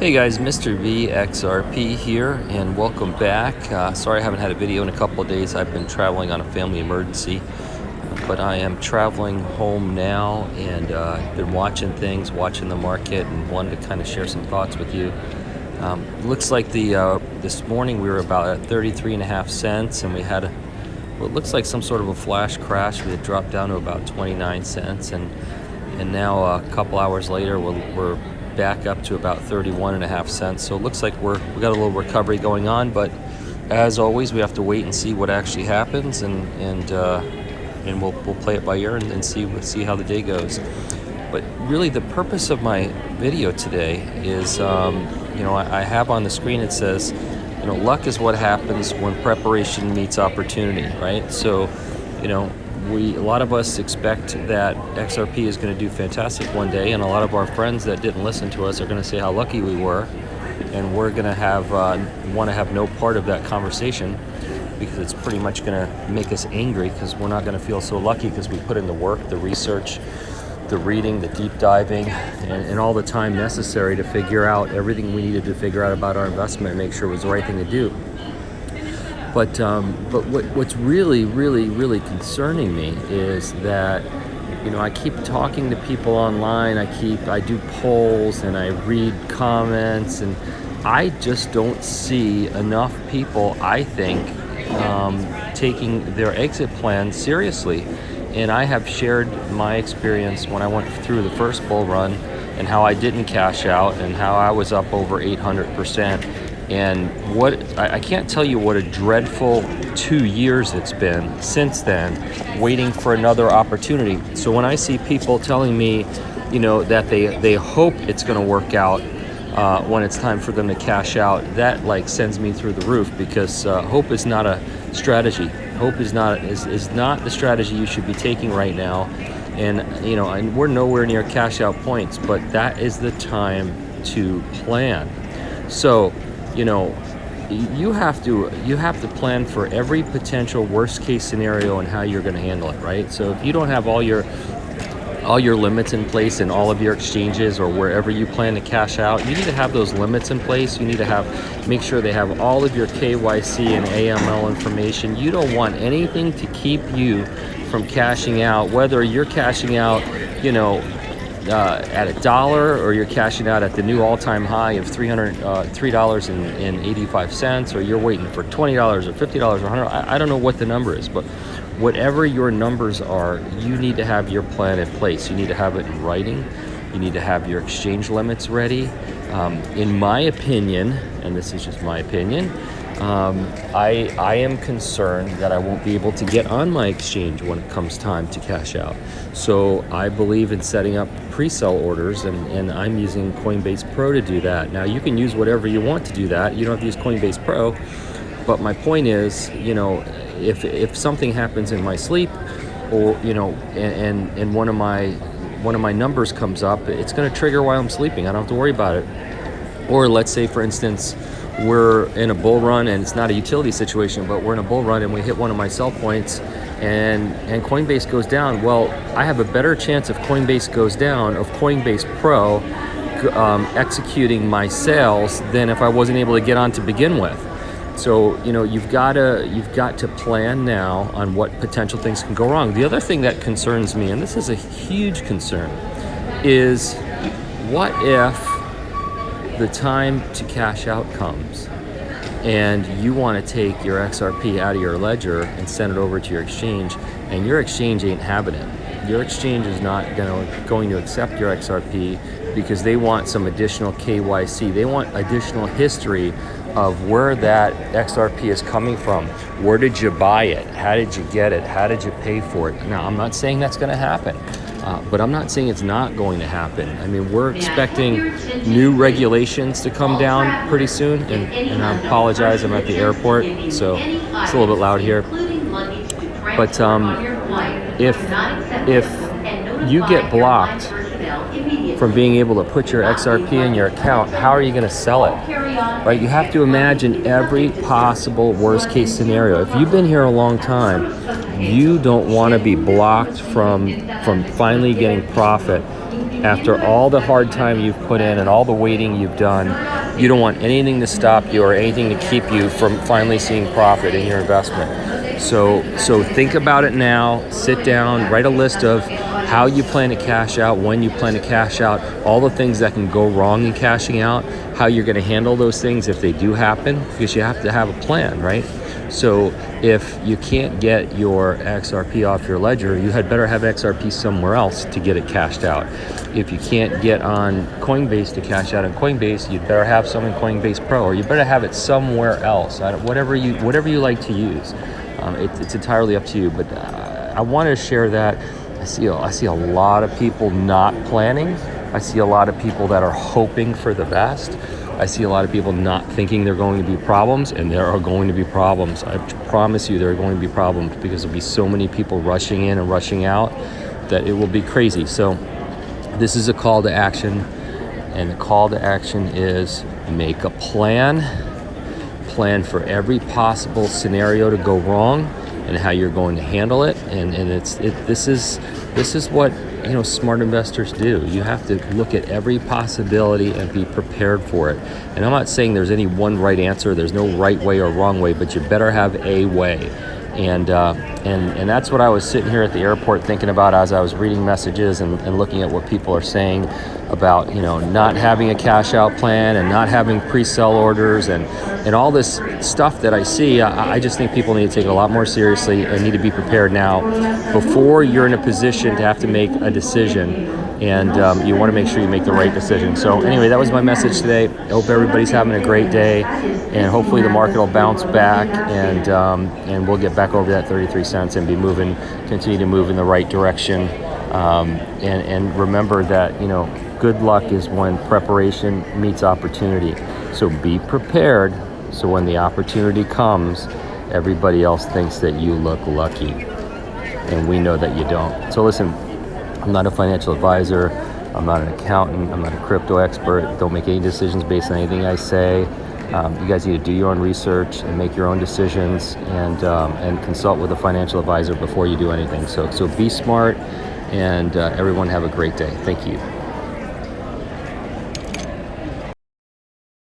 Hey guys, Mr. VXRP here, and welcome back. Sorry I haven't had a video in a couple of days. I've been traveling on a family emergency, but I am traveling home now, and been watching things, watching the market, and wanted to kind of share some thoughts with you. Looks like this morning we were about at 33.5 cents, and we had what looks like some sort of a flash crash. We had dropped down to about 29 cents, and now a couple hours later we're back up to about 31.5 cents. So it looks like we got a little recovery going on, but as always we have to wait and see what actually happens, and we'll play it by ear and see how the day goes. But really the purpose of my video today is I have on the screen, it says luck is what happens when preparation meets opportunity, right? So a lot of us expect that XRP is going to do fantastic one day, and a lot of our friends that didn't listen to us are going to say how lucky we were, and we're going to want to have no part of that conversation, because it's pretty much going to make us angry, because we're not going to feel so lucky because we put in the work, the research, the reading, the deep diving, and all the time necessary to figure out everything we needed to figure out about our investment and make sure it was the right thing to do. But what's really, really, really concerning me is that, I keep talking to people online, I do polls and I read comments, and I just don't see enough people, I think, taking their exit plan seriously. And I have shared my experience when I went through the first bull run, and how I didn't cash out, and how I was up over 800%. And I can't tell you what a dreadful 2 years it's been since then, waiting for another opportunity. So when I see people telling me, that they hope it's going to work out when it's time for them to cash out, that sends me through the roof, because hope is not a strategy. Hope is not the strategy you should be taking right now. And and we're nowhere near cash out points, but that is the time to plan. So you have to plan for every potential worst case scenario and how you're going to handle it, right? So if you don't have all your limits in place in all of your exchanges or wherever you plan to cash out, you need to have those limits in place. You need to make sure they have all of your KYC and AML information. You don't want anything to keep you from cashing out, whether you're cashing out, at $1, or you're cashing out at the new all-time high of $3.85, or you're waiting for $20 or $50 or $100. I don't know what the number is, but whatever your numbers are, you need to have your plan in place. You need to have it in writing. You need to have your exchange limits ready. In my opinion, and this is just my opinion, I am concerned that I won't be able to get on my exchange when it comes time to cash out. So I believe in setting up pre-sell orders, and I'm using Coinbase Pro to do that. Now you can use whatever you want to do that. You don't have to use Coinbase Pro, but my point is, if something happens in my sleep, or and one of my numbers comes up, it's going to trigger while I'm sleeping. I don't have to worry about it. Or let's say, for instance, we're in a bull run, and it's not a utility situation, but we're in a bull run and we hit one of my sell points, and Coinbase goes down. Well, I have a better chance if Coinbase goes down of Coinbase Pro executing my sales than if I wasn't able to get on to begin with. So you've got to plan now on what potential things can go wrong. The other thing that concerns me, and this is a huge concern, is what if the time to cash out comes and you want to take your XRP out of your ledger and send it over to your exchange, and your exchange ain't having it. Your exchange is not going to accept your XRP, because they want some additional KYC. They want additional history of where that XRP is coming from. Where did you buy it? How did you get it? How did you pay for it? Now, I'm not saying that's going to happen, but I'm not saying it's not going to happen. I mean, we're expecting new regulations to come down pretty soon, and I apologize, I'm at the airport, so it's a little bit loud here. But if you get blocked from being able to put your XRP in your account, how are you going to sell it? Right? You have to imagine every possible worst case scenario. If you've been here a long time, you don't want to be blocked from finally getting profit after all the hard time you've put in and all the waiting you've done, you don't want anything to stop you or anything to keep you from finally seeing profit in your investment. So think about it now, sit down, write a list of how you plan to cash out, when you plan to cash out, all the things that can go wrong in cashing out, how you're going to handle those things if they do happen, because you have to have a plan, right? So if you can't get your XRP off your ledger, you had better have XRP somewhere else to get it cashed out. If you can't get on Coinbase to cash out on Coinbase, you'd better have some in Coinbase Pro, or you better have it somewhere else. Whatever you like to use, it's entirely up to you. But I want to share that. I see a lot of people not planning. I see a lot of people that are hoping for the best. I see a lot of people not thinking there are going to be problems, and there are going to be problems. I promise you there are going to be problems, because there'll be so many people rushing in and rushing out that it will be crazy. So this is a call to action, and the call to action is make a plan for every possible scenario to go wrong and how you're going to handle it. And this is what smart investors do. You have to look at every possibility and be prepared for it. And I'm not saying there's any one right answer. There's no right way or wrong way, but you better have a way. And that's what I was sitting here at the airport thinking about as I was reading messages and looking at what people are saying about not having a cash out plan and not having pre-sell orders and all this stuff that I see. I just think people need to take it a lot more seriously and need to be prepared now before you're in a position to have to make a decision. And you want to make sure you make the right decision. So anyway, that was my message today. I hope everybody's having a great day, and hopefully the market will bounce back, and we'll get back over that 33 cents and continue to move in the right direction. And remember that good luck is when preparation meets opportunity. So be prepared, so when the opportunity comes, everybody else thinks that you look lucky, and we know that you don't. So listen, I'm not a financial advisor, I'm not an accountant, I'm not a crypto expert. Don't make any decisions based on anything I say. You guys need to do your own research and make your own decisions, and consult with a financial advisor before you do anything. So be smart, and everyone have a great day. Thank you.